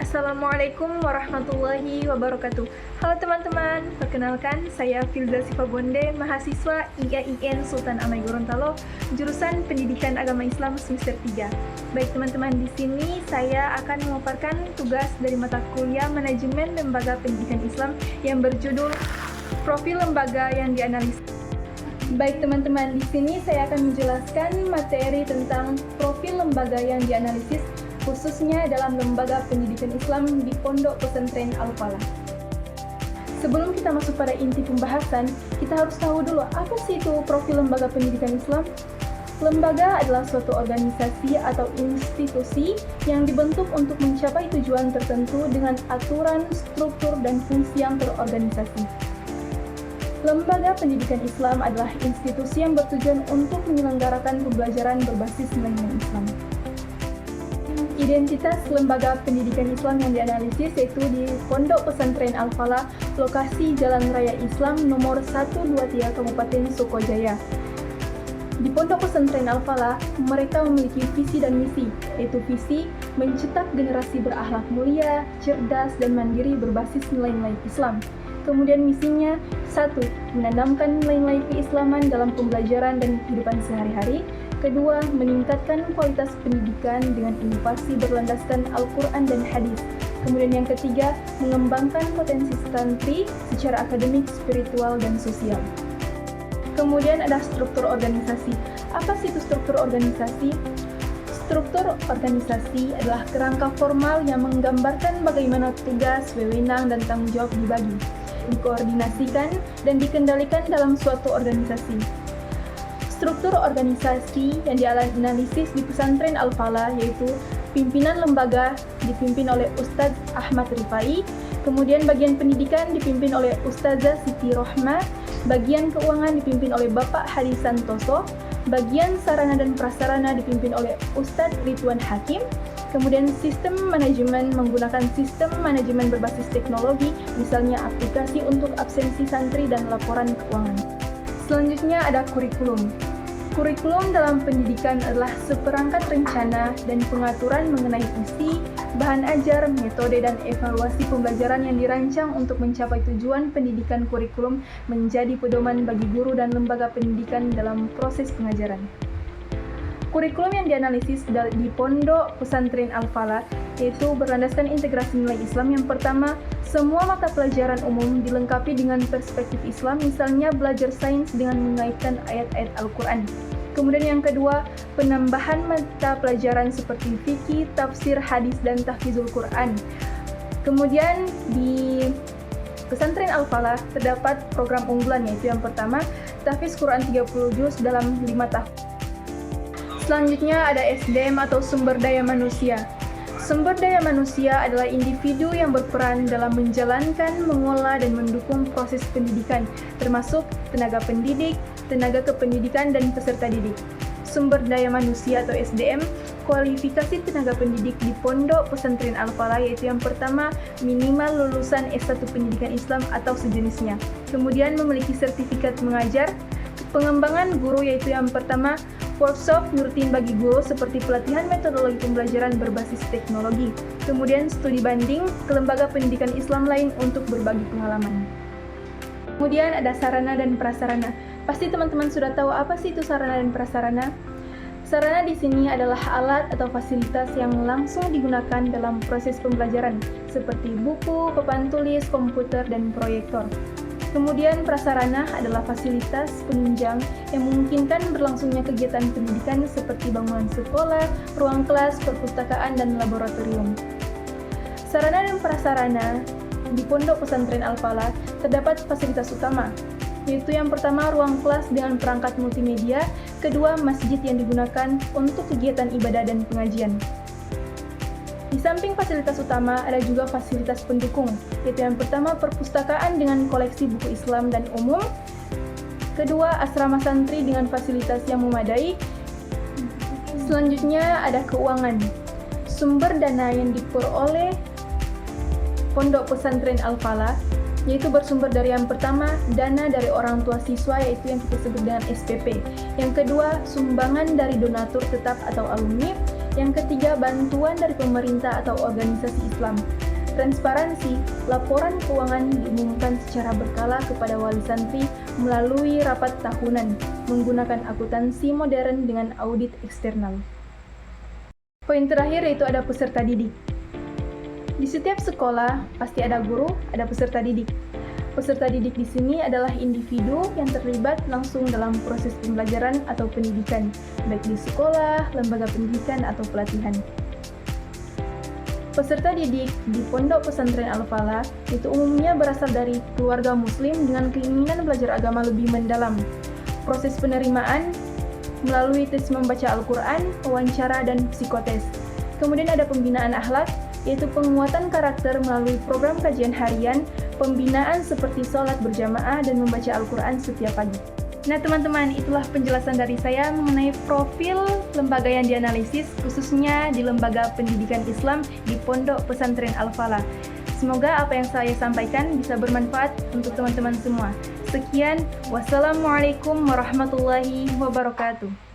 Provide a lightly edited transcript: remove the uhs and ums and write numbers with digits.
Assalamualaikum warahmatullahi wabarakatuh. Halo teman-teman, perkenalkan saya Filza Sifabonde, mahasiswa IAIN Sultan Amai Gorontalo, jurusan Pendidikan Agama Islam semester 3. Baik teman-teman, di sini saya akan memaparkan tugas dari mata kuliah Manajemen Lembaga Pendidikan Islam yang berjudul Profil Lembaga yang Dianalisis. Baik teman-teman, di sini saya akan menjelaskan materi tentang profil lembaga yang dianalisis, khususnya dalam lembaga pendidikan Islam di Pondok Pesantren Al-Falah. Sebelum kita masuk pada inti pembahasan, kita harus tahu dulu apa sih itu profil lembaga pendidikan Islam. Lembaga adalah suatu organisasi atau institusi yang dibentuk untuk mencapai tujuan tertentu dengan aturan, struktur, dan fungsi yang terorganisasi. Lembaga pendidikan Islam adalah institusi yang bertujuan untuk menyelenggarakan pembelajaran berbasis nilai-nilai Islam. Identitas lembaga pendidikan Islam yang dianalisis yaitu di Pondok Pesantren Al-Falah, lokasi Jalan Raya Islam nomor 123 Kabupaten Sukojaya. Di Pondok Pesantren Al-Falah, mereka memiliki visi dan misi, yaitu visi mencetak generasi berakhlak mulia, cerdas, dan mandiri berbasis nilai-nilai Islam. Kemudian misinya, 1. Menanamkan nilai-nilai keislaman dalam pembelajaran dan kehidupan sehari-hari. Kedua, meningkatkan kualitas pendidikan dengan inovasi berlandaskan Al-Quran dan Hadis. Kemudian yang ketiga, mengembangkan potensi santri secara akademik, spiritual, dan sosial. Kemudian ada struktur organisasi. Apa sih itu struktur organisasi? Struktur organisasi adalah kerangka formal yang menggambarkan bagaimana tugas, wewenang, dan tanggung jawab dibagi, dikoordinasikan, dan dikendalikan dalam suatu organisasi. Struktur organisasi yang dianalisis di Pesantren Al-Falah yaitu pimpinan lembaga dipimpin oleh Ustadz Ahmad Rifai, kemudian bagian pendidikan dipimpin oleh Ustazah Siti Rohmah, bagian keuangan dipimpin oleh Bapak Hadi Santoso, bagian sarana dan prasarana dipimpin oleh Ustadz Ridwan Hakim, kemudian sistem manajemen menggunakan sistem manajemen berbasis teknologi, misalnya aplikasi untuk absensi santri dan laporan keuangan. Selanjutnya ada kurikulum. Kurikulum dalam pendidikan adalah seperangkat rencana dan pengaturan mengenai isi, bahan ajar, metode, dan evaluasi pembelajaran yang dirancang untuk mencapai tujuan pendidikan. Kurikulum menjadi pedoman bagi guru dan lembaga pendidikan dalam proses pengajaran. Kurikulum yang dianalisis di Pondok Pesantren Al-Falah yaitu berlandaskan integrasi nilai Islam. Yang pertama, semua mata pelajaran umum dilengkapi dengan perspektif Islam, misalnya belajar sains dengan mengaitkan ayat-ayat Al-Quran. Kemudian yang kedua, penambahan mata pelajaran seperti fikih, tafsir, hadis, dan tahfizul Quran. Kemudian di Pesantren Al-Falah terdapat program unggulan, yaitu yang pertama, tahfiz Quran 30 juz dalam 5 tahun. Selanjutnya ada SDM atau sumber daya manusia. Sumber daya manusia adalah individu yang berperan dalam menjalankan, mengolah, dan mendukung proses pendidikan, termasuk tenaga pendidik, tenaga kependidikan, dan peserta didik. Sumber daya manusia atau SDM, kualifikasi tenaga pendidik di Pondok Pesantren Al-Falah yaitu yang pertama, minimal lulusan S1 Pendidikan Islam atau sejenisnya. Kemudian memiliki sertifikat mengajar. Pengembangan guru yaitu yang pertama, workshop rutin bagi guru seperti pelatihan metodologi pembelajaran berbasis teknologi. Kemudian studi banding ke lembaga pendidikan Islam lain untuk berbagi pengalaman. Kemudian ada sarana dan prasarana. Pasti teman-teman sudah tahu apa sih itu sarana dan prasarana? Sarana di sini adalah alat atau fasilitas yang langsung digunakan dalam proses pembelajaran seperti buku, papan tulis, komputer, dan proyektor. Kemudian prasarana adalah fasilitas penunjang yang memungkinkan berlangsungnya kegiatan pendidikan seperti bangunan sekolah, ruang kelas, perpustakaan, dan laboratorium. Sarana dan prasarana di Pondok Pesantren Al-Falah terdapat fasilitas utama, yaitu yang pertama ruang kelas dengan perangkat multimedia, kedua masjid yang digunakan untuk kegiatan ibadah dan pengajian. Di samping fasilitas utama, ada juga fasilitas pendukung, yaitu yang pertama perpustakaan dengan koleksi buku Islam dan umum, kedua asrama santri dengan fasilitas yang memadai, selanjutnya ada keuangan. Sumber dana yang diperoleh Pondok Pesantren Al-Falah yaitu bersumber dari yang pertama, dana dari orang tua siswa yaitu yang kita sebut dengan SPP. Yang kedua, sumbangan dari donatur tetap atau alumni. Yang ketiga, bantuan dari pemerintah atau organisasi Islam. Transparansi, laporan keuangan diumumkan secara berkala kepada wali santri melalui rapat tahunan, menggunakan akuntansi modern dengan audit eksternal. Poin terakhir yaitu ada peserta didik. Di setiap sekolah pasti ada guru, ada peserta didik. Peserta didik di sini adalah individu yang terlibat langsung dalam proses pembelajaran atau pendidikan, baik di sekolah, lembaga pendidikan, atau pelatihan. Peserta didik di Pondok Pesantren Al-Falah itu umumnya berasal dari keluarga muslim dengan keinginan belajar agama lebih mendalam. Proses penerimaan melalui tes membaca Al-Quran, wawancara, dan psikotes. Kemudian ada pembinaan akhlak, yaitu penguatan karakter melalui program kajian harian, pembinaan seperti sholat berjamaah dan membaca Al-Quran setiap pagi. Nah teman-teman, itulah penjelasan dari saya mengenai profil lembaga yang dianalisis, khususnya di Lembaga Pendidikan Islam di Pondok Pesantren Al-Falah. Semoga apa yang saya sampaikan bisa bermanfaat untuk teman-teman semua. Sekian, wassalamualaikum warahmatullahi wabarakatuh.